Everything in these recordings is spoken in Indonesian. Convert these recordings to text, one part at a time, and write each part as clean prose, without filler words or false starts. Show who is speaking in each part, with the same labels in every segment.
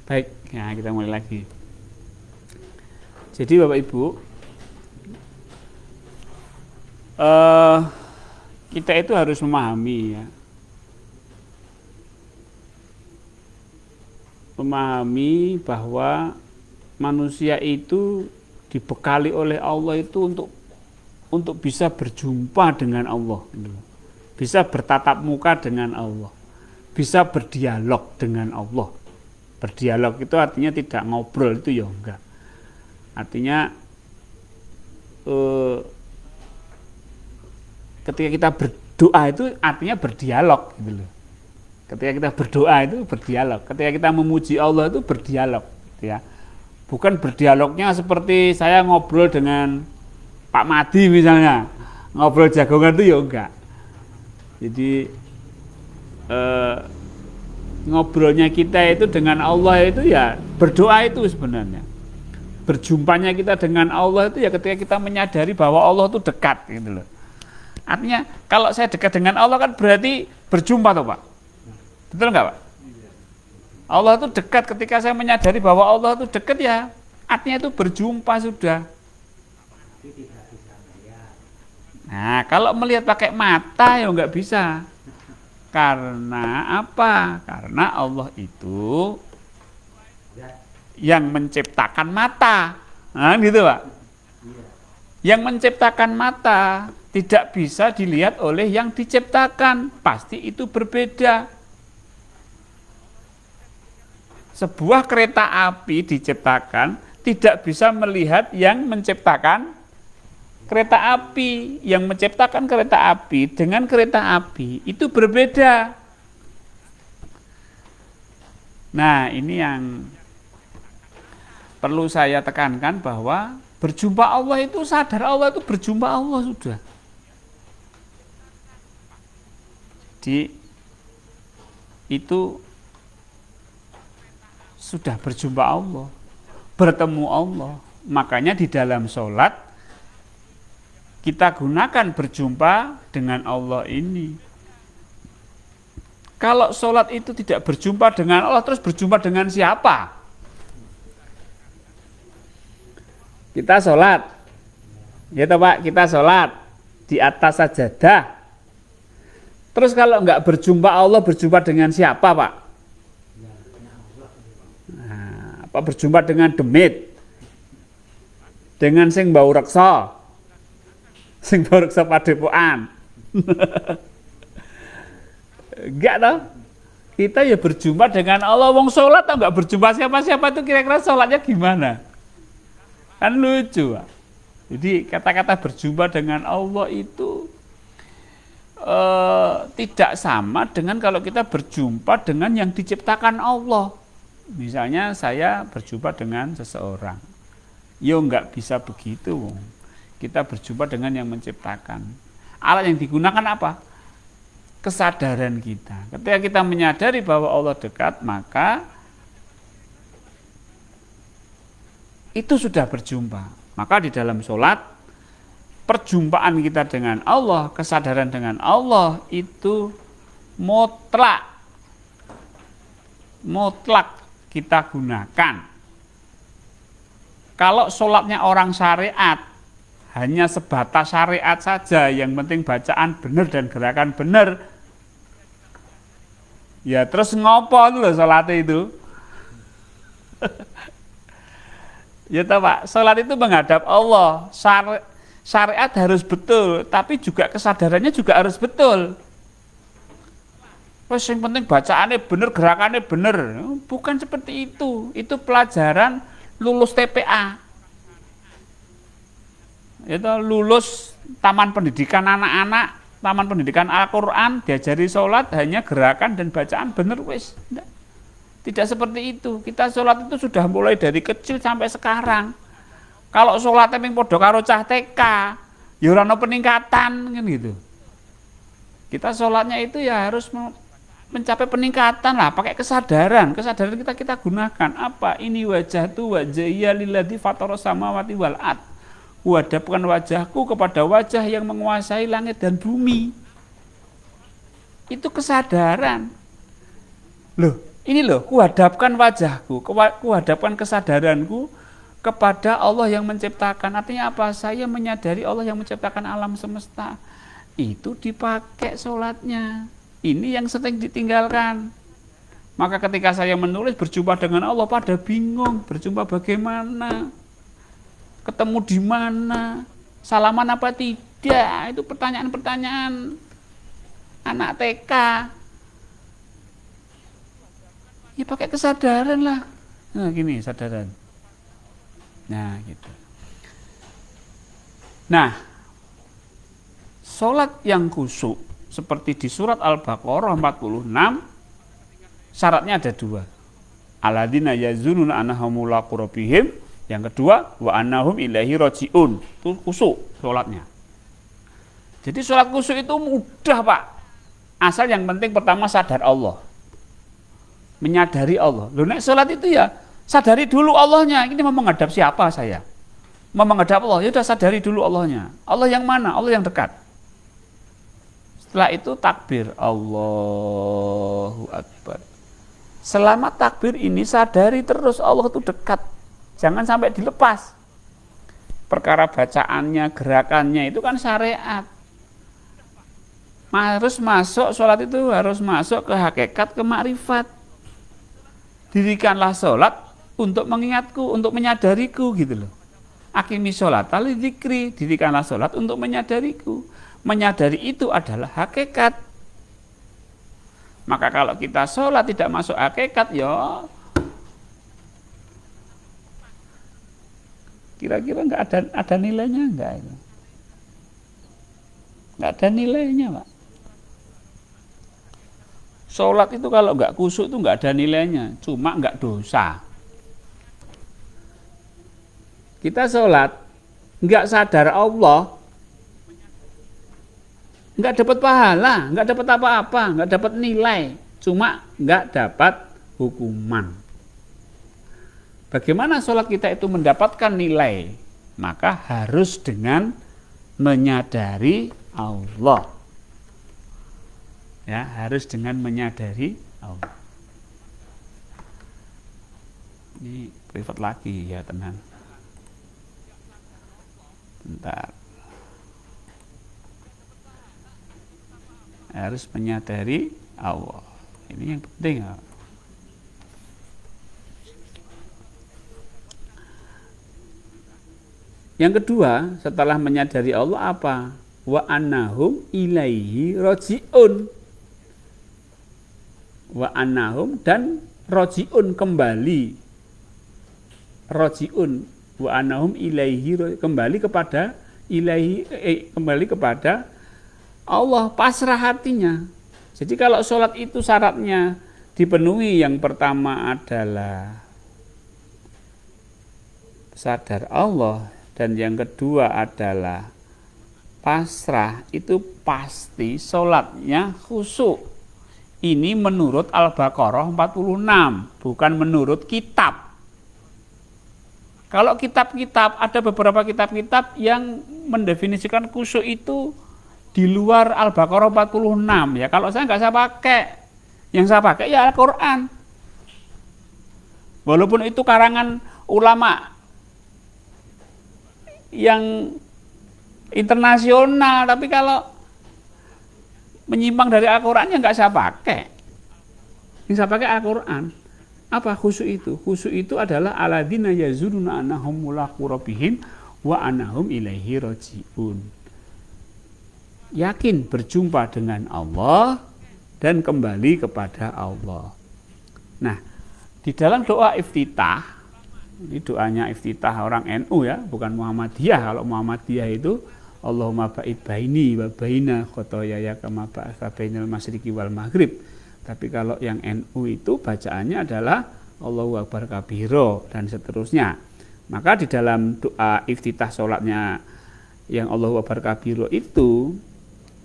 Speaker 1: Baik, ya kita mulai lagi. Jadi Bapak Ibu, kita itu harus memahami ya, memahami bahwa manusia itu dibekali oleh Allah itu untuk bisa berjumpa dengan Allah, bisa bertatap muka dengan Allah, bisa berdialog dengan Allah. Berdialog itu artinya tidak ngobrol, itu ya enggak. Artinya ketika kita berdoa itu artinya berdialog gitu loh. Ketika kita berdoa itu berdialog. Ketika kita memuji Allah itu berdialog gitu ya. Bukan berdialognya seperti saya ngobrol dengan Pak Madi misalnya. Ngobrol jagongan itu ya enggak. Jadi ngobrolnya kita itu dengan Allah itu ya berdoa itu sebenarnya. Berjumpanya kita dengan Allah itu ya ketika kita menyadari bahwa Allah itu dekat gitu loh. Artinya kalau saya dekat dengan Allah kan berarti berjumpa toh Pak. Betul enggak Pak? Allah itu dekat, ketika saya menyadari bahwa Allah itu dekat ya artinya itu berjumpa sudah. Nah kalau melihat pakai mata ya enggak bisa. Karena apa? Karena Allah itu yang menciptakan mata. Nah gitu Pak. Yang menciptakan mata tidak bisa dilihat oleh yang diciptakan. Pasti itu berbeda. Sebuah kereta api diciptakan tidak bisa melihat yang menciptakan kereta api. Yang menciptakan kereta api dengan kereta api itu berbeda. Nah ini yang perlu saya tekankan, bahwa berjumpa Allah itu sadar Allah itu berjumpa Allah sudah. Jadi itu sudah berjumpa Allah, bertemu Allah. Makanya di dalam sholat kita gunakan berjumpa dengan Allah ini. Kalau sholat itu tidak berjumpa dengan Allah, terus berjumpa dengan siapa? Kita sholat, ya toh Pak, kita sholat di atas sajadah. Terus kalau enggak berjumpa Allah, berjumpa dengan siapa Pak? Nah, apa berjumpa dengan demit? Dengan sing bau reksa? Sing bau reksa padepokan? Enggak toh? Kita ya berjumpa dengan Allah. Wong sholat atau enggak berjumpa siapa-siapa itu kira-kira sholatnya gimana? Kan lucu. Jadi kata-kata berjumpa dengan Allah itu tidak sama dengan kalau kita berjumpa dengan yang diciptakan Allah. Misalnya saya berjumpa dengan seseorang, ya enggak bisa begitu. Kita berjumpa dengan yang menciptakan. Alat yang digunakan apa? Kesadaran kita. Ketika kita menyadari bahwa Allah dekat, maka itu sudah berjumpa. Maka di dalam sholat, perjumpaan kita dengan Allah, kesadaran dengan Allah itu mutlak. Mutlak kita gunakan. Kalau sholatnya orang syariat, hanya sebatas syariat saja, yang penting bacaan benar dan gerakan benar, ya terus ngopo loh sholatnya itu. Ya toh Pak, sholat itu menghadap Allah. Syariat harus betul, tapi juga kesadarannya juga harus betul. Wes yang penting bacaannya bener, gerakannya bener. Bukan seperti itu. Itu pelajaran lulus TPA. Itu lulus taman pendidikan anak-anak, taman pendidikan Al-Quran, diajari sholat hanya gerakan dan bacaan bener wes. Tidak seperti itu. Kita sholat itu sudah mulai dari kecil sampai sekarang. Kalau sholat yang podo karo cah TK, ya ora ono peningkatan kan gitu. Kita sholatnya itu ya harus mencapai peningkatan lah, pakai kesadaran. Kesadaran kita gunakan apa? Ini wajah tu wajhiya lilladzi fataras samawati wal ard. Hadapkan wajahku kepada wajah yang menguasai langit dan bumi. Itu kesadaran. Loh, Ini loh, kuhadapkan wajahku, kuhadapkan kesadaranku kepada Allah yang menciptakan. Artinya apa? Saya menyadari Allah yang menciptakan alam semesta. Itu dipakai sholatnya. Ini yang sering ditinggalkan. Maka ketika saya menulis berjumpa dengan Allah, pada bingung, berjumpa bagaimana, ketemu di mana, salaman apa tidak, itu pertanyaan-pertanyaan anak TK. Ya pakai kesadaran lah. Nah gini, sadaran. Nah gitu. Nah, sholat yang khusyuk seperti di surat Al-Baqarah 46, syaratnya ada dua. Alladzina yazununa annahum mulaqu rabbihim. Yang kedua, wa annahum ilaihi rajiun. Itu khusyuk sholatnya. Jadi sholat khusyuk itu mudah, Pak. Asal yang penting pertama sadar Allah. Menyadari Allah. Loh, nek sholat itu ya sadari dulu Allahnya. Ini mau menghadap siapa saya? Mau menghadap Allah, ya udah sadari dulu Allahnya. Allah yang mana? Allah yang dekat. Setelah itu takbir, Allahu Akbar. Selama takbir ini sadari terus Allah itu dekat. Jangan sampai dilepas. Perkara bacaannya, gerakannya itu kan syariat. Harus masuk, sholat itu harus masuk ke hakikat, ke makrifat. Dirikanlah sholat untuk mengingatku, untuk menyadariku gitu loh. Aqimi sholata lidzikri, dirikanlah sholat untuk menyadariku. Menyadari itu adalah hakikat. Maka kalau kita sholat tidak masuk hakikat, ya kira-kira nggak ada nilainya nggak itu? Nggak ada nilainya, Pak. Sholat itu kalau nggak khusyuk itu nggak ada nilainya, cuma nggak dosa. Kita sholat nggak sadar Allah, nggak dapat pahala, nggak dapat apa-apa, nggak dapat nilai, cuma nggak dapat hukuman. Bagaimana sholat kita itu mendapatkan nilai? Maka harus dengan menyadari Allah. Ya, harus dengan menyadari Allah. Ini privat lagi ya, tenang. Bentar. Harus menyadari Allah. Ini yang penting ya. Yang kedua, setelah menyadari Allah apa? Wa annahum ilaihi rajiun. Wa annahum dan rajiun kembali. Rajiun wa annahum ilaihi kembali kepada kembali kepada Allah, pasrah hatinya. Jadi kalau sholat itu syaratnya dipenuhi, yang pertama adalah sadar Allah, dan yang kedua adalah pasrah, itu pasti sholatnya khusyuk. Ini menurut Al-Baqarah 46, bukan menurut kitab. Kalau kitab-kitab, ada beberapa kitab-kitab yang mendefinisikan khusyuk itu di luar Al-Baqarah 46. Ya kalau saya nggak saya pakai. Yang saya pakai ya Al-Quran. Walaupun itu karangan ulama yang internasional, tapi kalau menyimpang dari Al-Quran ya nggak saya pakai. Yang saya pakai Al-Quran. Apa khusyuk itu? Khusyuk itu adalah alladzina yazununa annahum mulaqu rabbihim wa annahum ilaihi rajiun. Yakin berjumpa dengan Allah dan kembali kepada Allah. Nah, di dalam doa iftitah, ini doanya iftitah orang NU ya, bukan Muhammadiyah. Kalau Muhammadiyah itu Allahumma ba'id baini wa baina khotoyaya kama ba'atsa bainal masyriqi wal maghrib. Tapi kalau yang NU itu bacaannya adalah Allahu Akbar kabiro dan seterusnya. Maka di dalam doa iftitah sholatnya yang Allahu Akbar kabiro itu,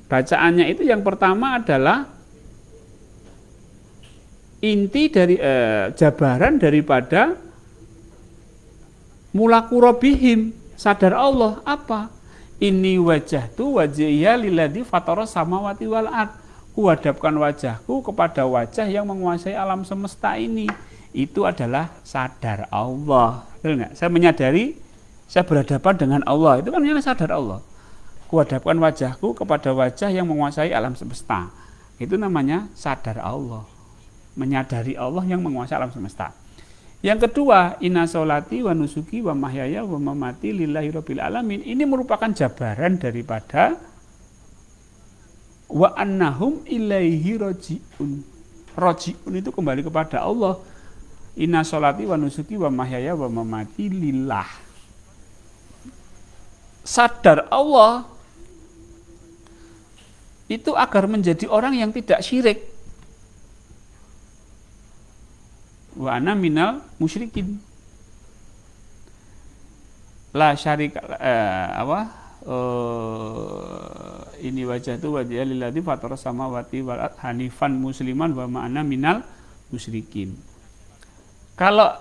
Speaker 1: bacaannya itu yang pertama adalah inti dari jabaran daripada mulaqu rabbihim, sadar Allah apa? Ini wajah tu wajhiya lilladzi fatara samawati wal ard. Kuhadapkan wajahku kepada wajah yang menguasai alam semesta ini. Itu adalah sadar Allah. Betul nggak? Saya menyadari saya berhadapan dengan Allah. Itu kan namanya sadar Allah. Kuhadapkan wajahku kepada wajah yang menguasai alam semesta. Itu namanya sadar Allah. Menyadari Allah yang menguasai alam semesta. Yang kedua, inna sholati wa nusuki wa mahyaya wa mamati lillahi rabbil alamin. Ini merupakan jabaran daripada wa annahum ilaihi roji'un. Roji'un itu kembali kepada Allah. Inna sholati wa nusuki wa mahyaya wa mamati lillah. Sadar Allah itu agar menjadi orang yang tidak syirik. Wa ana minal musyrikin. La syarika ini wajah itu wajah lilladzi fatara samawati wal ardh hanifan musliman wa ma'ana minal musyrikin. Kalau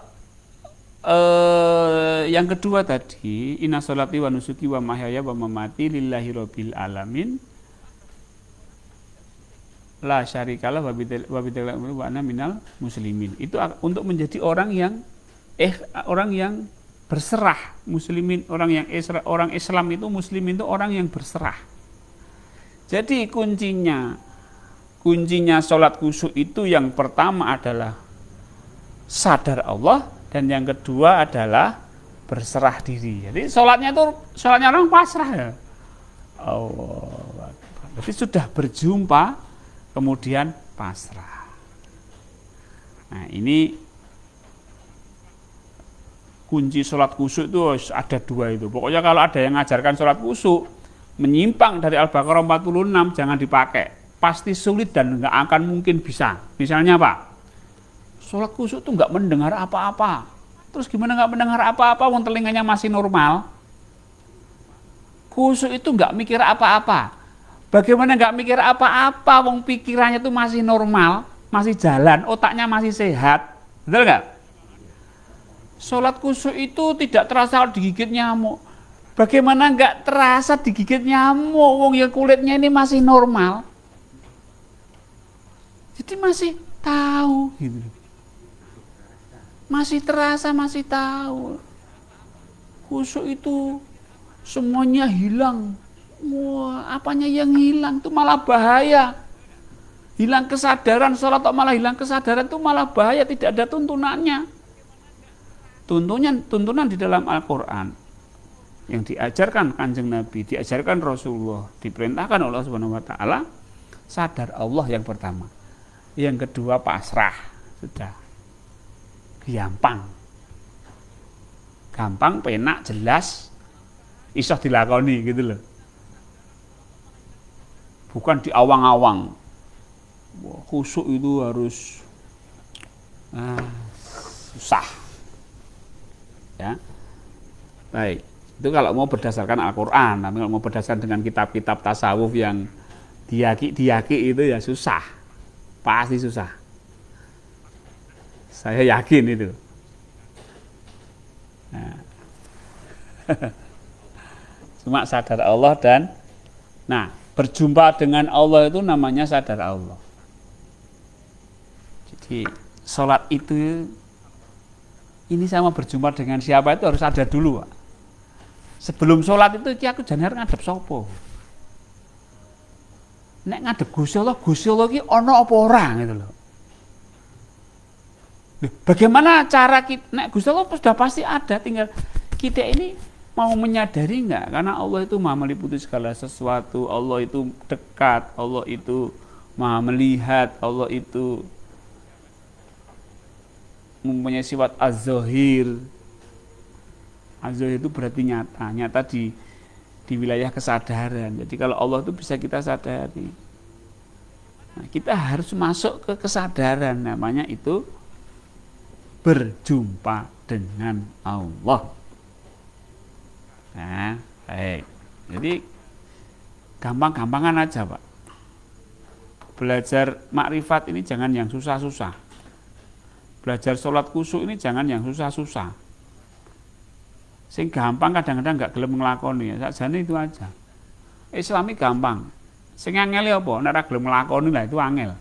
Speaker 1: yang kedua tadi inna sholati wa nusuki wa mahyaya wa mamati lillahi rabbil alamin la syarikalah wa bidzalika wa ana minal muslimin. Itu untuk menjadi orang yang berserah. Muslimin, orang Islam itu muslimin itu orang yang berserah. Jadi kuncinya sholat khusyuk itu yang pertama adalah sadar Allah dan yang kedua adalah berserah diri. Jadi sholatnya orang pasrah ya. Allah. Jadi sudah berjumpa kemudian pasrah. Nah ini kunci sholat khusyuk itu ada dua itu. Pokoknya kalau ada yang mengajarkan sholat khusyuk menyimpang dari Al-Baqarah 46 jangan dipakai. Pasti sulit dan nggak akan mungkin bisa. Misalnya apa? Sholat khusyuk itu nggak mendengar apa-apa. Terus gimana nggak mendengar apa-apa? Wong telinganya masih normal. Khusyuk itu nggak mikir apa-apa. Bagaimana nggak mikir apa-apa? Wong pikirannya itu masih normal, masih jalan, otaknya masih sehat. Betul nggak? Sholat khusyuk itu tidak terasa digigit nyamuk. Bagaimana nggak terasa digigit nyamuk? Wong yang kulitnya ini masih normal. Jadi masih tahu gitu. Masih terasa, masih tahu. Khusyuk itu semuanya hilang. Wah, apanya yang hilang? Itu malah bahaya. Hilang kesadaran, sholat kok malah hilang kesadaran itu malah bahaya, tidak ada tuntunannya. Tuntunan di dalam Al-Quran yang diajarkan Kanjeng Nabi, diajarkan Rasulullah, diperintahkan Allah Subhanahu wa taala, sadar Allah yang pertama. Yang kedua pasrah, sudah. Gampang, penak, jelas, iso dilakoni gitu loh. Bukan diawang-awang. Khusyuk itu harus susah. Ya. Baik. Itu kalau mau berdasarkan Al-Qur'an, tapi kalau mau berdasarkan dengan kitab-kitab tasawuf yang diaki itu ya susah. Pasti susah. Saya yakin itu. Nah. Cuma sadar Allah dan berjumpa dengan Allah itu namanya sadar Allah. Jadi sholat itu ini sama berjumpa dengan siapa itu harus ada dulu, Pak. Sebelum sholat itu aku jangan ngadep sopo. Nek ngadep Gusti Allah ki ono apa ora gitu loh. Bagaimana cara kita, nek Gusti Allah sudah pasti ada, tinggal kita ini mau menyadari enggak? Karena Allah itu Maha meliputi segala sesuatu, Allah itu dekat, Allah itu Maha melihat, Allah itu mempunyai sifat az-zahir. Az-zahir itu berarti nyata di wilayah kesadaran. Jadi kalau Allah itu bisa kita sadari. Nah, kita harus masuk ke kesadaran, namanya itu berjumpa dengan Allah. Nah, baik. Jadi gampang-gampangan aja, Pak. Belajar makrifat ini jangan yang susah-susah. Belajar sholat khusyuk ini jangan yang susah-susah. Sing gampang kadang-kadang nggak gelem nglakoni ya. Sakjane itu aja. Islami gampang. Sing angel apa? Nek ora gelem nglakoni lah itu angel.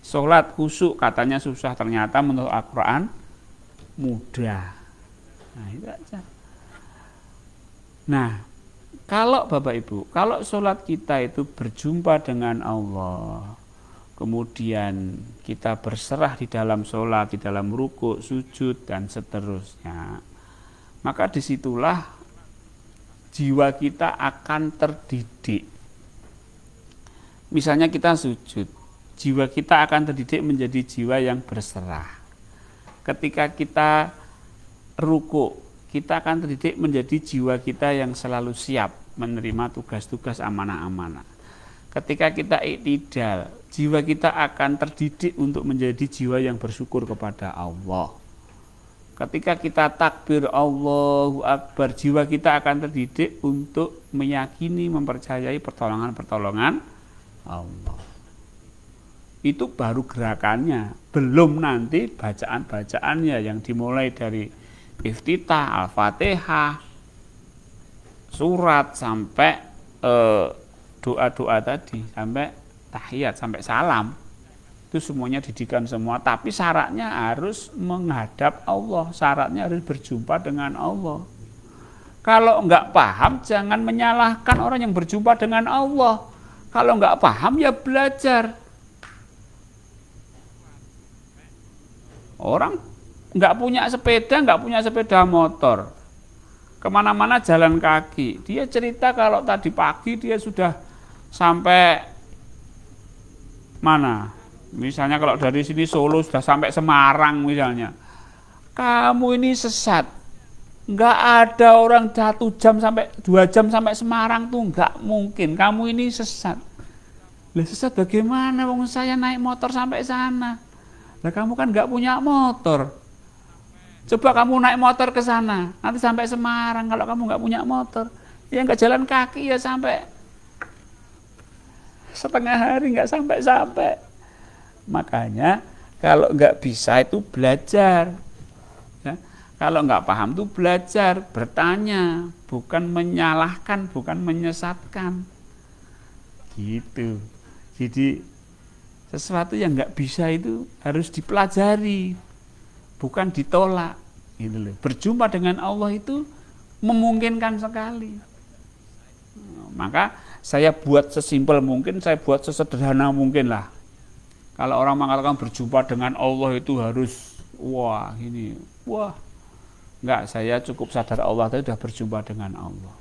Speaker 1: Salat khusyuk katanya susah, ternyata menurut Al-Qur'an mudah. Nah, itu aja. Nah, kalau Bapak Ibu, kalau sholat kita itu berjumpa dengan Allah, kemudian kita berserah di dalam sholat, di dalam rukuk, sujud, dan seterusnya, maka disitulah jiwa kita akan terdidik. Misalnya kita sujud, jiwa kita akan terdidik menjadi jiwa yang berserah. Ketika kita rukuk, kita akan terdidik menjadi jiwa kita yang selalu siap menerima tugas-tugas amanah-amanah. Ketika kita iktidal, jiwa kita akan terdidik untuk menjadi jiwa yang bersyukur kepada Allah. Ketika kita takbir Allahu Akbar, jiwa kita akan terdidik untuk meyakini, mempercayai pertolongan-pertolongan Allah. Itu baru gerakannya, belum nanti bacaan-bacaannya yang dimulai dari iftitah, Al-Fatihah, surat sampai doa-doa tadi, sampai tahiyat, sampai salam. Itu semuanya didikan semua, tapi syaratnya harus menghadap Allah, syaratnya harus berjumpa dengan Allah. Kalau enggak paham, jangan menyalahkan orang yang berjumpa dengan Allah. Kalau enggak paham, ya belajar. Orang enggak punya sepeda motor, kemana-mana jalan kaki. Dia cerita kalau tadi pagi dia sudah sampai mana? Misalnya kalau dari sini Solo sudah sampai Semarang misalnya. Kamu ini sesat. Enggak ada orang 1 jam sampai 2 jam sampai Semarang tuh enggak mungkin. Kamu ini sesat. Lah sesat bagaimana? Wong saya naik motor sampai sana. Lah kamu kan enggak punya motor. Coba kamu naik motor ke sana, nanti sampai Semarang. Kalau kamu enggak punya motor, ya enggak jalan kaki ya sampai setengah hari enggak sampai-sampai. Makanya kalau enggak bisa itu belajar. Ya. Kalau enggak paham itu belajar, bertanya, bukan menyalahkan, bukan menyesatkan. Gitu. Jadi sesuatu yang enggak bisa itu harus dipelajari, bukan ditolak. Gitu loh. Berjumpa dengan Allah itu memungkinkan sekali. Maka saya buat sesimpel mungkin, saya buat sesederhana mungkin lah. Kalau orang mengatakan berjumpa dengan Allah itu harus wah ini, wah. Enggak, saya cukup sadar Allah tadi sudah berjumpa dengan Allah.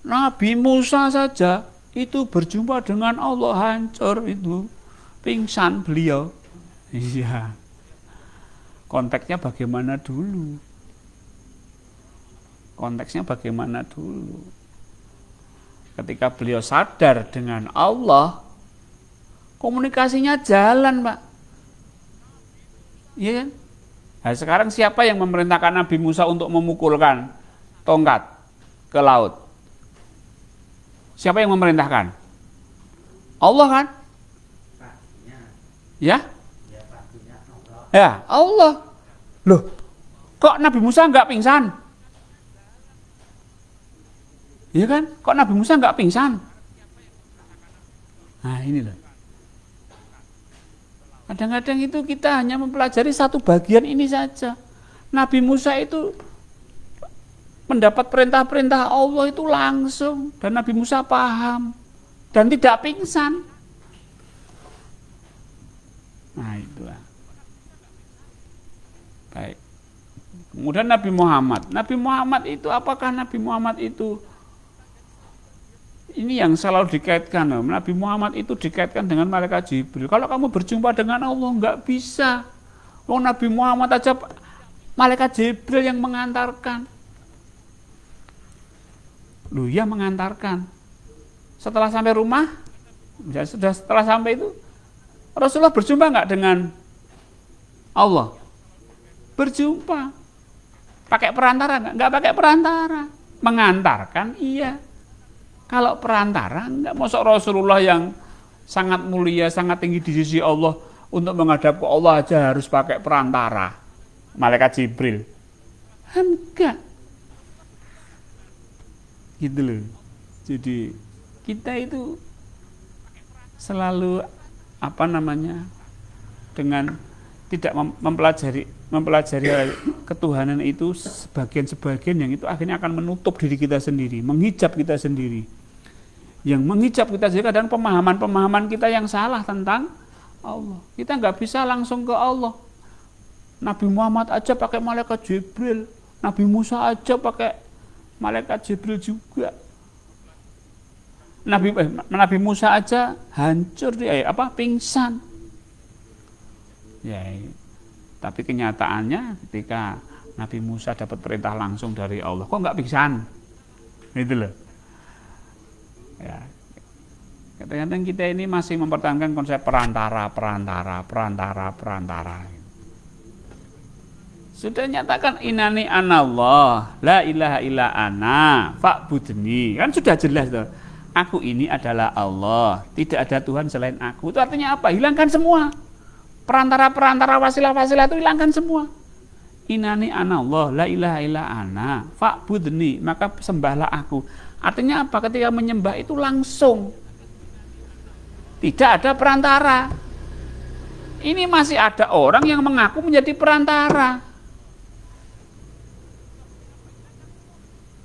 Speaker 1: Nabi Musa saja itu berjumpa dengan Allah hancur itu, pingsan beliau. Iya. Konteksnya bagaimana dulu? Konteksnya bagaimana dulu? Ketika beliau sadar dengan Allah, komunikasinya jalan, Pak. Iya kan? Nah, sekarang siapa yang memerintahkan Nabi Musa untuk memukulkan tongkat ke laut? Siapa yang memerintahkan? Allah kan? Ya? Ya, Allah. Loh, kok Nabi Musa enggak pingsan? Iya kan? Kok Nabi Musa enggak pingsan? Nah, ini loh. Kadang-kadang itu kita hanya mempelajari satu bagian ini saja. Nabi Musa itu mendapat perintah-perintah Allah itu langsung, dan Nabi Musa paham dan tidak pingsan. Nah, itulah. Baik. Kemudian Nabi Muhammad. Nabi Muhammad itu apakah Nabi Muhammad itu ini yang selalu dikaitkan, Nabi Muhammad itu dikaitkan dengan malaikat Jibril. Kalau kamu berjumpa dengan Allah, enggak bisa. Wong Nabi Muhammad aja malaikat Jibril yang mengantarkan. Loh, ya mengantarkan. Setelah sampai rumah, ya sudah setelah sampai itu, Rasulullah berjumpa enggak dengan Allah? Berjumpa. Pakai perantara enggak? Enggak pakai perantara. Mengantarkan, iya. Kalau perantara, enggak, masuk Rasulullah yang sangat mulia, sangat tinggi di sisi Allah, untuk menghadap ke Allah aja harus pakai perantara, malaikat Jibril. Enggak. Gitu loh. Jadi kita itu selalu dengan tidak mempelajari ketuhanan itu sebagian yang itu akhirnya akan menutup diri kita sendiri, menghijab kita sendiri. Yang menghijab kita sendiri kadang pemahaman kita yang salah tentang Allah. Kita nggak bisa langsung ke Allah. Nabi Muhammad aja pakai malaikat Jibril, Nabi Musa aja pakai malaikat Jibril juga. Nabi Musa aja hancur dia, pingsan. Ya, tapi kenyataannya ketika Nabi Musa dapat perintah langsung dari Allah, kok nggak pingsan? Itu loh. Ya, kadang-kadang kita ini masih mempertahankan konsep perantara. Sudah nyatakan inani anallah, la ilaha illa ana, fa'budni. Kan sudah jelas tuh. Aku ini adalah Allah, tidak ada Tuhan selain aku. Itu artinya apa? Hilangkan semua. Perantara wasilah-wasilah itu hilangkan semua. Inani anallah, la ilaha illa ana, fa'budni, maka sembahlah aku. Artinya apa? Ketika menyembah itu langsung. Tidak ada perantara. Ini masih ada orang yang mengaku menjadi perantara.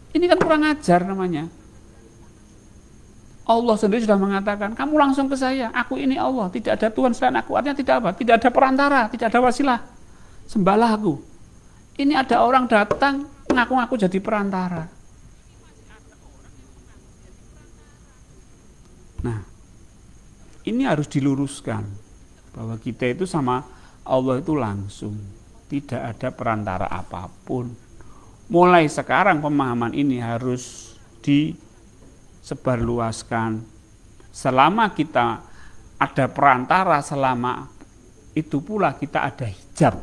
Speaker 1: Ini kan kurang ajar namanya. Allah sendiri sudah mengatakan, kamu langsung ke saya, aku ini Allah, tidak ada Tuhan selain aku. Artinya tidak apa? Tidak ada perantara, tidak ada wasilah. Sembahlah aku. Ini ada orang datang, ngaku-ngaku jadi perantara. Nah, ini harus diluruskan, bahwa kita itu sama Allah itu langsung. Tidak ada perantara apapun. Mulai sekarang pemahaman ini harus disebarluaskan. Selama kita ada perantara, selama itu pula kita ada hijab.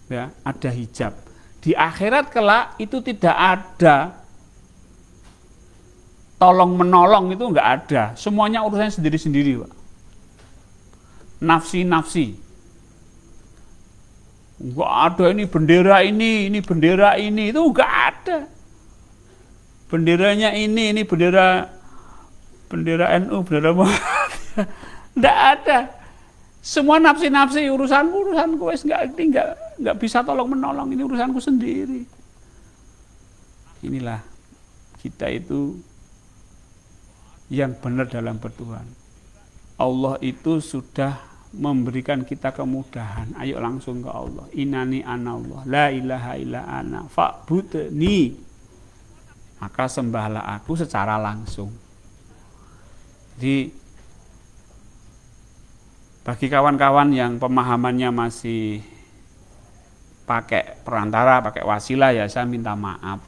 Speaker 1: Ya, ada hijab. Di akhirat kelak itu tidak ada tolong menolong, itu enggak ada. Semuanya urusannya sendiri-sendiri, Pak. Nafsi-nafsi. Enggak ada ini bendera ini bendera ini, itu enggak ada. Benderanya ini bendera NU, bendera Muhammadiyah. Enggak ada. Semua nafsi-nafsi, urusanku wes enggak bisa tolong menolong, ini urusanku sendiri. Inilah kita itu yang benar dalam bertuhan. Allah itu sudah memberikan kita kemudahan. Ayo langsung ke Allah. Inani anallah, la ilaha illa ana, fa'budni. Maka sembahlah aku secara langsung. Jadi bagi kawan-kawan yang pemahamannya masih pakai perantara, pakai wasilah, ya saya minta maaf.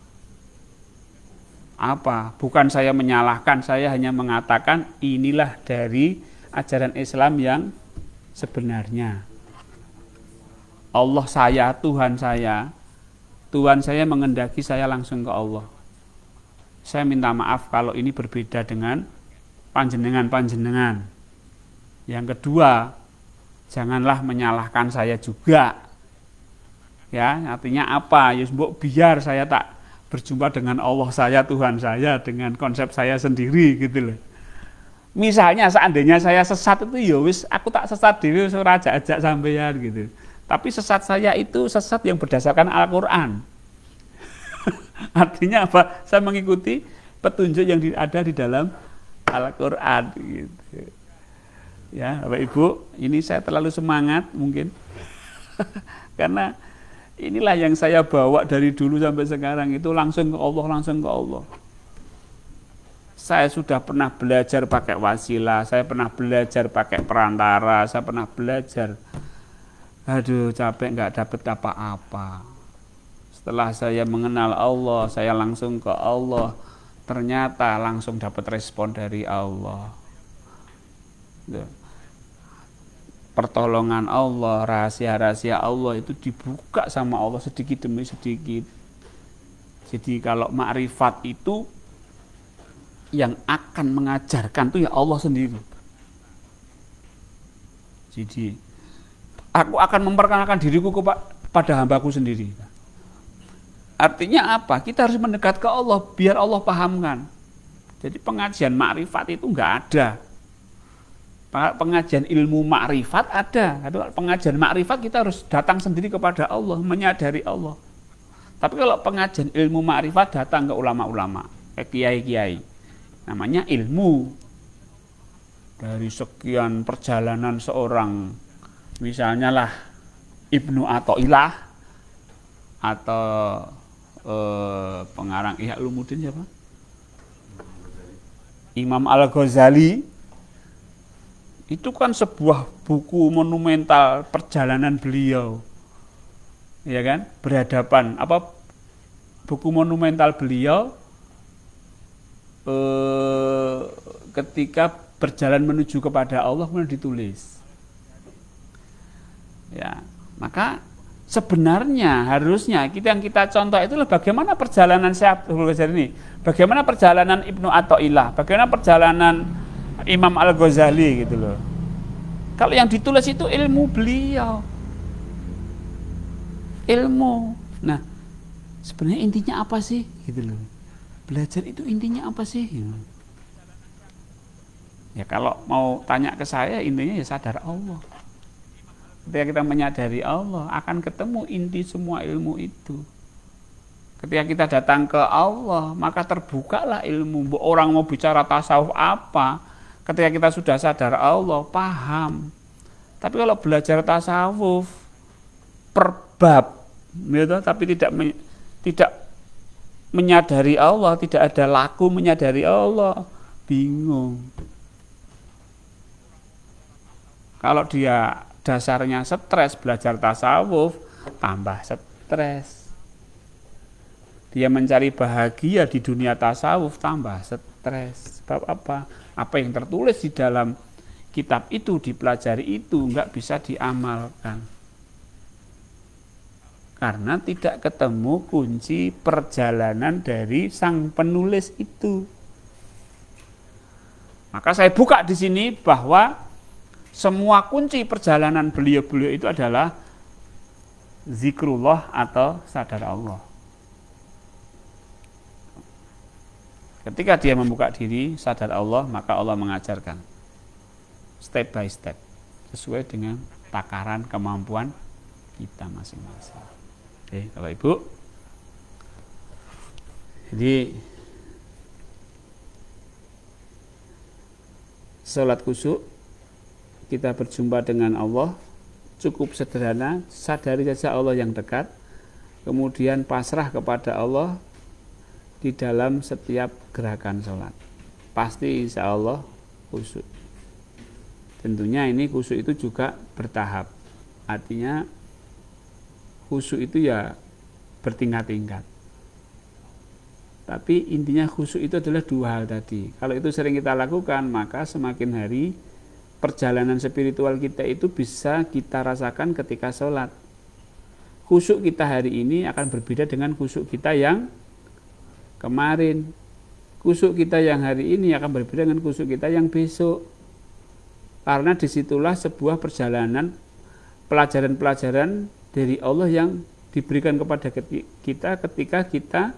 Speaker 1: Apa? Bukan saya menyalahkan, saya hanya mengatakan inilah dari ajaran Islam yang sebenarnya. Allah saya, Tuhan saya mengendaki saya langsung ke Allah. Saya minta maaf kalau ini berbeda dengan panjenengan. Yang kedua, janganlah menyalahkan saya juga. Ya, artinya apa? Ya biar saya tak berjumpa dengan Allah saya, Tuhan saya, dengan konsep saya sendiri gitu loh. Misalnya seandainya saya sesat itu ya wis aku tak sesat dhewe wis ora ajak sampeyan gitu. Tapi sesat saya itu sesat yang berdasarkan Al-Qur'an. Artinya apa? Saya mengikuti petunjuk yang ada di dalam Al-Qur'an gitu. Ya, Bapak Ibu, ini saya terlalu semangat mungkin. Karena inilah yang saya bawa dari dulu sampai sekarang, itu langsung ke Allah. Saya sudah pernah belajar pakai wasilah, saya pernah belajar pakai perantara, saya pernah belajar. Aduh, capek nggak dapat apa-apa. Setelah saya mengenal Allah, saya langsung ke Allah. Ternyata langsung dapat respon dari Allah. Pertolongan Allah, rahasia-rahasia Allah itu dibuka sama Allah sedikit demi sedikit. Jadi kalau makrifat itu yang akan mengajarkan itu ya Allah sendiri. Jadi aku akan memperkenalkan diriku kepada hambaku sendiri. Artinya apa? Kita harus mendekat ke Allah biar Allah pahamkan. Jadi pengajian makrifat itu enggak ada. Pengajian ilmu makrifat ada. Pengajian makrifat kita harus datang sendiri kepada Allah, menyadari Allah. Tapi kalau pengajian ilmu makrifat datang ke ulama-ulama, ke kiai-kiai. Namanya ilmu. Dari sekian perjalanan seorang, misalnya lah Ibnu Athaillah atau pengarang Ihya Ulumuddin siapa? Imam Al-Ghazali. Itu kan sebuah buku monumental perjalanan beliau, ya kan? Berhadapan buku monumental beliau ketika berjalan menuju kepada Allah kemudian ditulis. Ya, maka sebenarnya harusnya yang kita contoh itulah bagaimana perjalanan Syekh Abdul Ghazali ini, bagaimana perjalanan Ibnu Athaillah, bagaimana perjalanan Imam Al-Ghazali gitu loh. Kalau yang ditulis itu ilmu beliau. Ilmu. Nah, sebenarnya intinya apa sih gitu loh. Belajar itu intinya apa sih? Ya kalau mau tanya ke saya intinya ya sadar Allah. Ketika kita menyadari Allah akan ketemu inti semua ilmu itu. Ketika kita datang ke Allah maka terbukalah ilmu. Orang mau bicara tasawuf apa? Ketika kita sudah sadar Allah, paham. Tapi kalau belajar tasawuf per bab, gitu, tapi tidak menyadari Allah, tidak ada laku menyadari Allah, bingung. Kalau dia dasarnya stres, belajar tasawuf, tambah stres. Dia mencari bahagia di dunia tasawuf, tambah stres. Sebab apa? Apa yang tertulis di dalam kitab itu, dipelajari itu enggak bisa diamalkan. Karena tidak ketemu kunci perjalanan dari sang penulis itu. Maka saya buka di sini bahwa semua kunci perjalanan beliau-beliau itu adalah zikrullah atau sadar Allah. Ketika dia membuka diri, sadar Allah, maka Allah mengajarkan step by step sesuai dengan takaran kemampuan kita masing-masing. Oke, kalau Ibu. Jadi salat khusyuk, kita berjumpa dengan Allah, cukup sederhana, sadari saja Allah yang dekat, kemudian pasrah kepada Allah di dalam setiap gerakan sholat. Pasti insya Allah khusyuk. Tentunya ini khusyuk itu juga bertahap. Artinya khusyuk itu ya bertingkat-tingkat. Tapi intinya khusyuk itu adalah dua hal tadi. Kalau itu sering kita lakukan, maka semakin hari perjalanan spiritual kita itu bisa kita rasakan ketika sholat. Khusyuk kita hari ini akan berbeda dengan khusyuk kita yang kemarin. Khusyuk kita yang hari ini akan berbeda dengan khusyuk kita yang besok. Karena disitulah sebuah perjalanan pelajaran-pelajaran dari Allah yang diberikan kepada kita ketika kita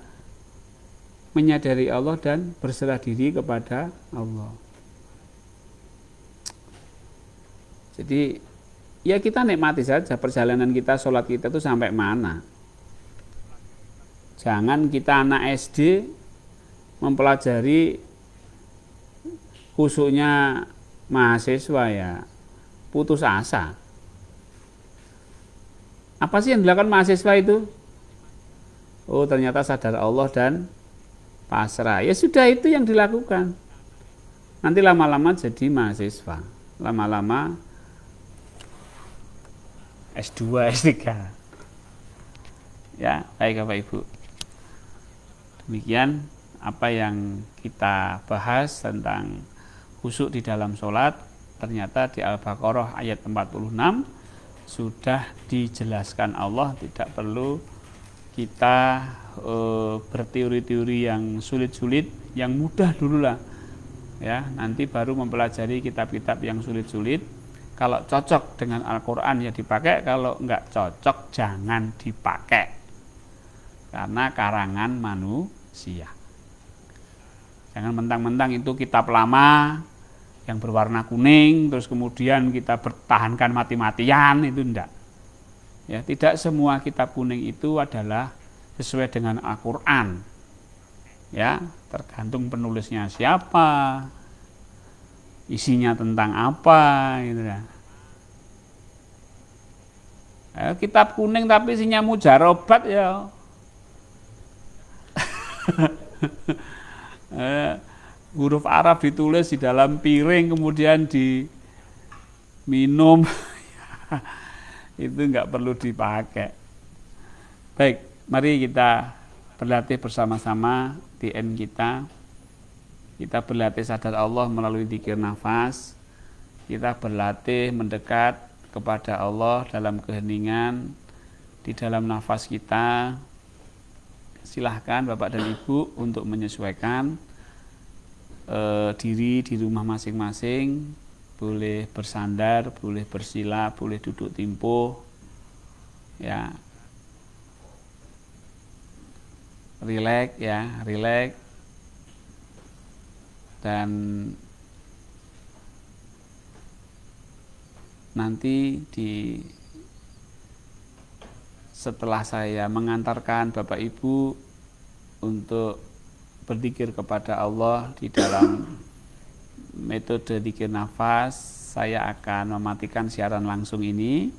Speaker 1: menyadari Allah dan berserah diri kepada Allah. Jadi ya kita nikmati saja perjalanan kita, sholat kita itu sampai mana. Jangan kita anak SD mempelajari khusyuknya mahasiswa ya putus asa. Apa sih yang dilakukan mahasiswa itu? Oh ternyata sadar Allah dan pasrah. Ya sudah itu yang dilakukan. Nanti lama-lama jadi mahasiswa. Lama-lama S2, S3. Ya, baik Bapak Ibu. Demikian apa yang kita bahas tentang khusyuk di dalam sholat. Ternyata di Al-Baqarah ayat 46 sudah dijelaskan Allah, tidak perlu kita berteori-teori yang sulit-sulit, yang mudah dululah. Ya, nanti baru mempelajari kitab-kitab yang sulit-sulit. Kalau cocok dengan Al-Quran ya dipakai, kalau enggak cocok jangan dipakai. Karena karangan manusia. Jangan mentang-mentang itu kitab lama yang berwarna kuning terus kemudian kita bertahankan mati-matian, itu enggak. Ya, tidak semua kitab kuning itu adalah sesuai dengan Al-Qur'an. Ya, tergantung penulisnya siapa, isinya tentang apa gitu ya. Kitab kuning tapi isinya mujarobat ya. Huruf Arab ditulis di dalam piring kemudian diminum. Itu enggak perlu dipakai. Baik, mari kita berlatih bersama-sama TN kita. Kita berlatih sadar Allah melalui zikir nafas. Kita berlatih mendekat kepada Allah dalam keheningan di dalam nafas kita. Silahkan Bapak dan Ibu untuk menyesuaikan diri di rumah masing-masing. Boleh bersandar, boleh bersila, boleh duduk timpuh, ya, rileks ya, rileks. Dan nanti setelah saya mengantarkan Bapak Ibu untuk berzikir kepada Allah di dalam metode zikir nafas, saya akan mematikan siaran langsung ini,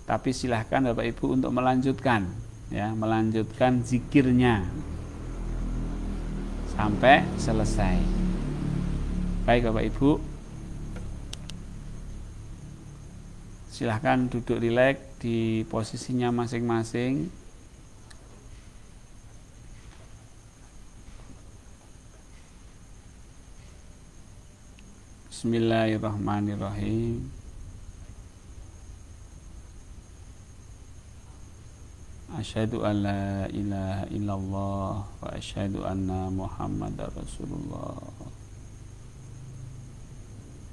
Speaker 1: tapi silahkan Bapak Ibu untuk melanjutkan, ya, melanjutkan zikirnya sampai selesai. Baik Bapak Ibu, silahkan duduk rileks di posisinya masing-masing. Bismillahirrahmanirrahim. Asyhadu an la ilaha illallah wa asyhadu anna Muhammadar Rasulullah.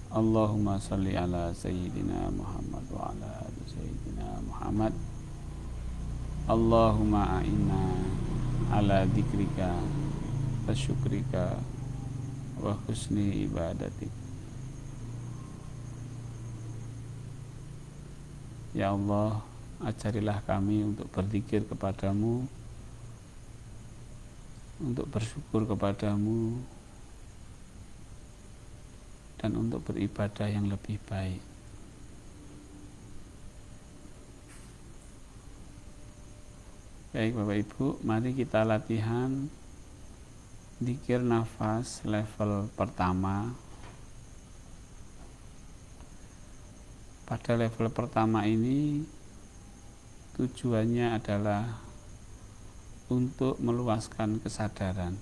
Speaker 1: Allahumma salli ala sayyidina Muhammad wa ala ali sayyidina Muhammad. Allahumma a'inna ala dzikrika wa syukrika wa husni ibadatik. Ya Allah, ajarilah kami untuk berzikir kepadamu, untuk bersyukur kepadamu, dan untuk beribadah yang lebih baik. Baik Bapak Ibu, mari kita latihan zikir nafas level pertama. Pada level pertama ini tujuannya adalah untuk meluaskan kesadaran.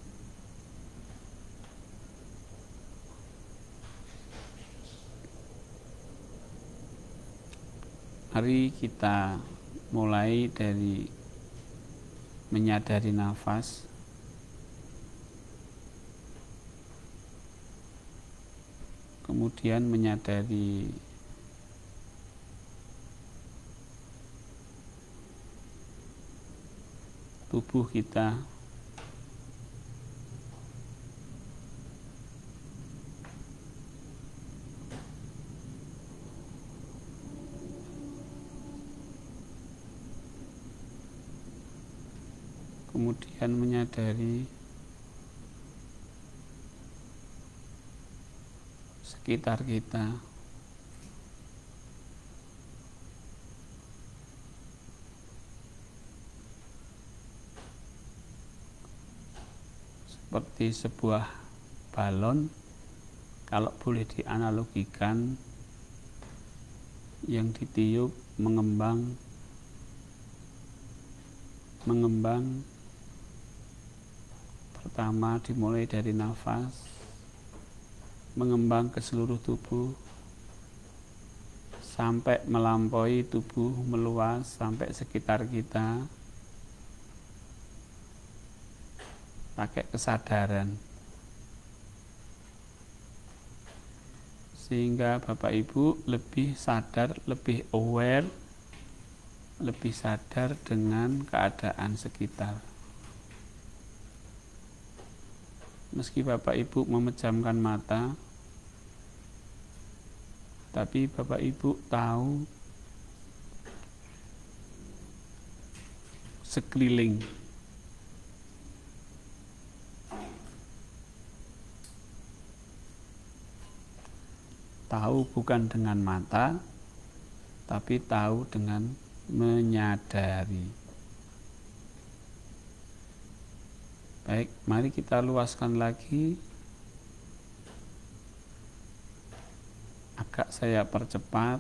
Speaker 1: Mari kita mulai dari menyadari nafas, kemudian menyadari tubuh kita, kemudian menyadari sekitar kita, seperti sebuah balon, kalau boleh dianalogikan, yang ditiup mengembang, pertama dimulai dari nafas, mengembang ke seluruh tubuh sampai melampaui tubuh, meluas sampai sekitar kita. Pakai kesadaran sehingga Bapak Ibu lebih sadar, lebih aware, lebih sadar dengan keadaan sekitar. Meski Bapak Ibu memejamkan mata, tapi Bapak Ibu tahu sekeliling. Tahu bukan dengan mata, tapi tahu dengan menyadari. Baik, mari kita luaskan lagi. Agak saya percepat,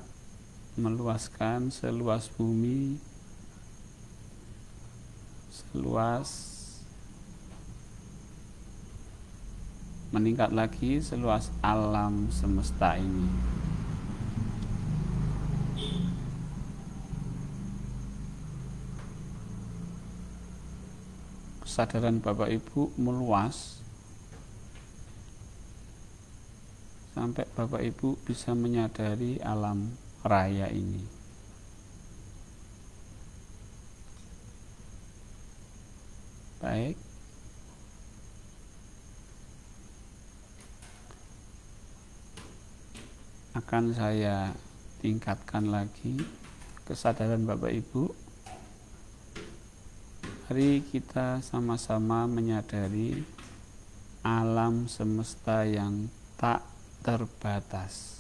Speaker 1: meluaskan seluas bumi, seluas, meningkat lagi seluas alam semesta ini. Kesadaran Bapak Ibu meluas sampai Bapak Ibu bisa menyadari alam raya ini. Baik, akan saya tingkatkan lagi kesadaran Bapak Ibu. Mari kita sama-sama menyadari alam semesta yang tak terbatas.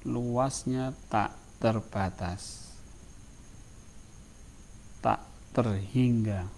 Speaker 1: Luasnya tak terbatas, tak terhingga.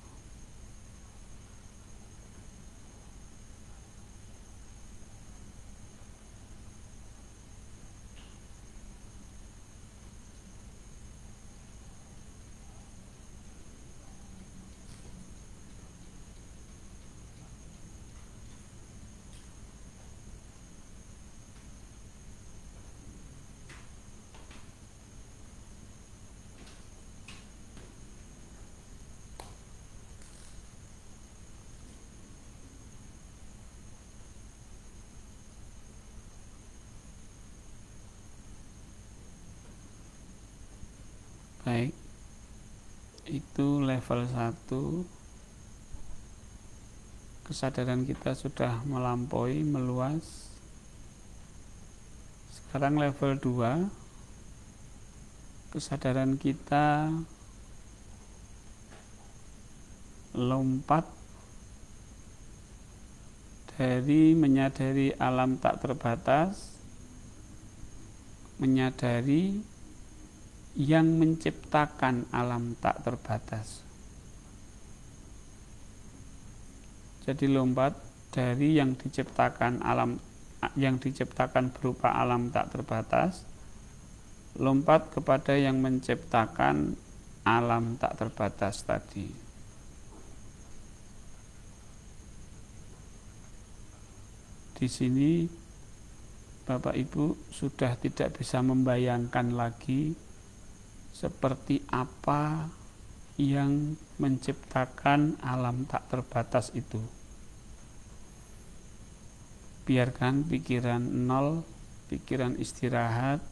Speaker 1: Baik, itu level 1. Kesadaran kita sudah melampaui, meluas. Sekarang level 2. Kesadaran kita lompat dari menyadari alam tak terbatas, menyadari yang menciptakan alam tak terbatas. Jadi lompat dari yang diciptakan berupa alam tak terbatas, lompat kepada yang menciptakan alam tak terbatas tadi. Di sini Bapak Ibu sudah tidak bisa membayangkan lagi seperti apa yang menciptakan alam tak terbatas itu. Biarkan pikiran nol, pikiran istirahat,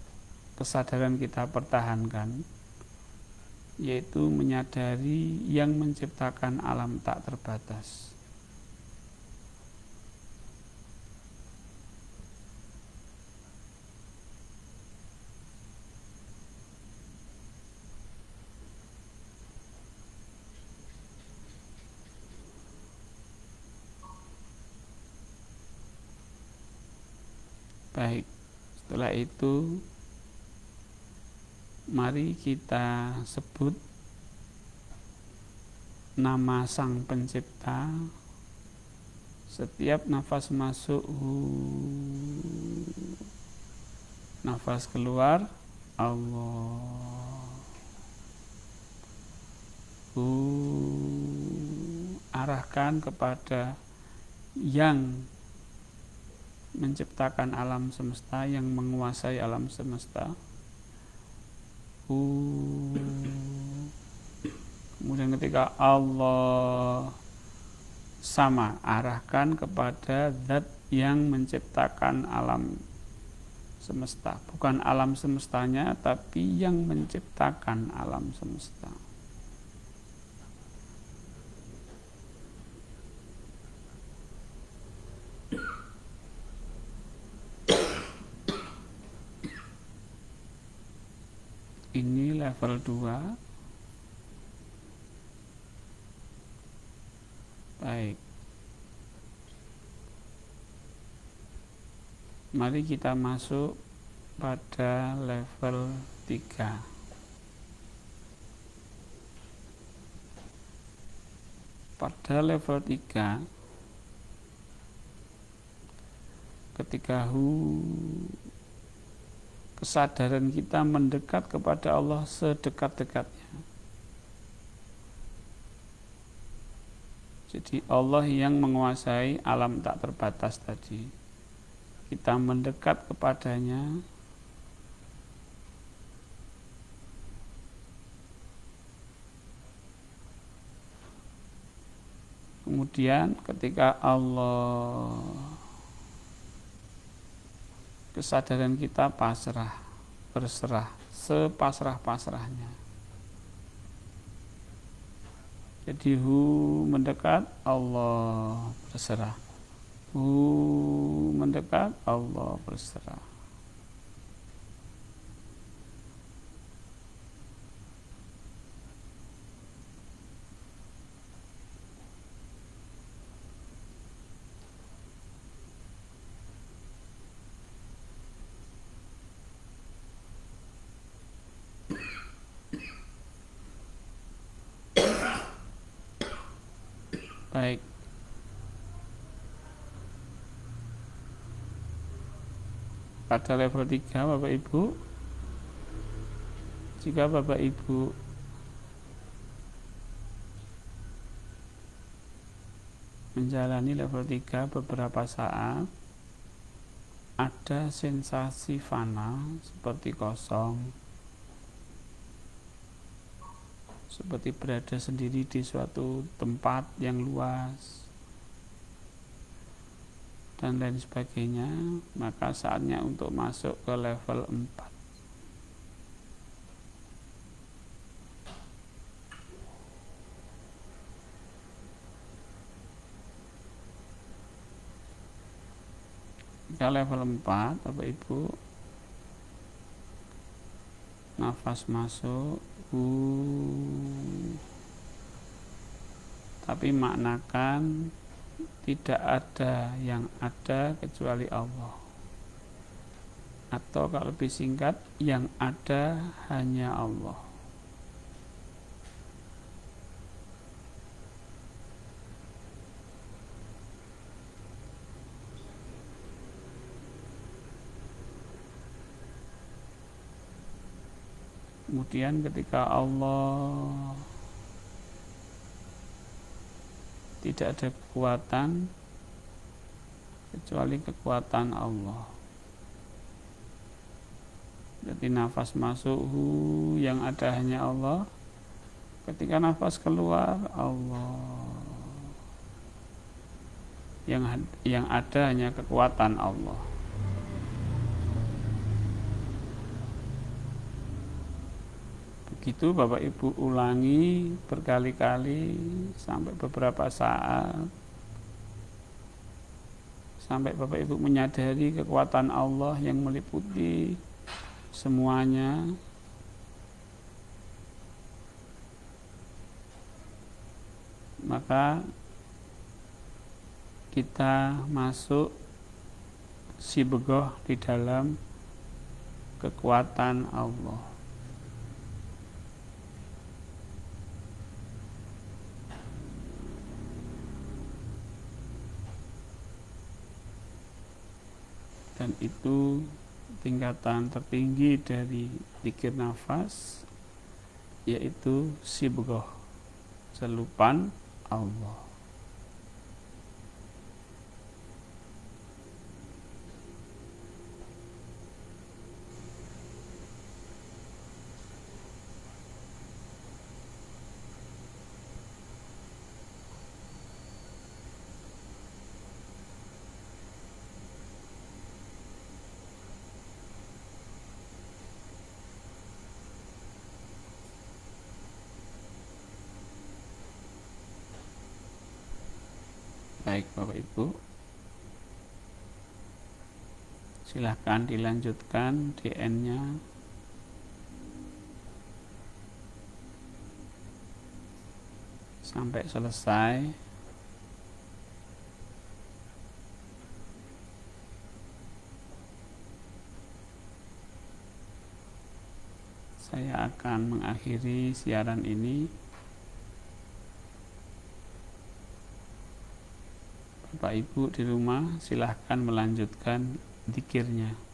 Speaker 1: kesadaran kita pertahankan, yaitu menyadari yang menciptakan alam tak terbatas. Baik, setelah itu mari kita sebut nama Sang Pencipta. Setiap nafas masuk nafas keluar Allah. Arahkan kepada yang menciptakan alam semesta, yang menguasai alam semesta. Kemudian ketika Allah sama, arahkan kepada zat yang menciptakan alam semesta. Bukan alam semestanya, tapi yang menciptakan alam semesta. ini level 2. Baik. Mari kita masuk pada level 3. Pada level 3, ketika kesadaran kita mendekat kepada Allah sedekat-dekatnya. Jadi Allah yang menguasai alam tak terbatas tadi. Kita mendekat kepadanya, kemudian ketika Allah, kesadaran kita pasrah, berserah, sepasrah-pasrahnya. Jadi mendekat, Allah berserah. Mendekat, Allah berserah. Baik. Pada level 3 Bapak Ibu, jika Bapak Ibu menjalani level 3 beberapa saat, ada sensasi fana seperti kosong, seperti berada sendiri di suatu tempat yang luas dan lain sebagainya, maka saatnya untuk masuk ke level 4. Jika level 4 Bapak Ibu, nafas masuk, tapi maknakan tidak ada yang ada kecuali Allah, atau kalau lebih singkat, yang ada hanya Allah. Kemudian ketika Allah tidak ada kekuatan kecuali kekuatan Allah. Jadi nafas masuk yang ada hanya Allah. Ketika nafas keluar, Allah. Yang ada hanya kekuatan Allah. Begitu Bapak Ibu ulangi berkali-kali sampai beberapa saat, sampai Bapak Ibu menyadari kekuatan Allah yang meliputi semuanya. Maka kita masuk sibegoh di dalam kekuatan Allah. Dan itu tingkatan tertinggi dari zikir nafas, yaitu sibghah, selupan Allah. Baik Bapak Ibu, silahkan dilanjutkan DN-nya. sampai selesai. Saya akan mengakhiri siaran ini. Bapak Ibu di rumah silahkan melanjutkan zikirnya.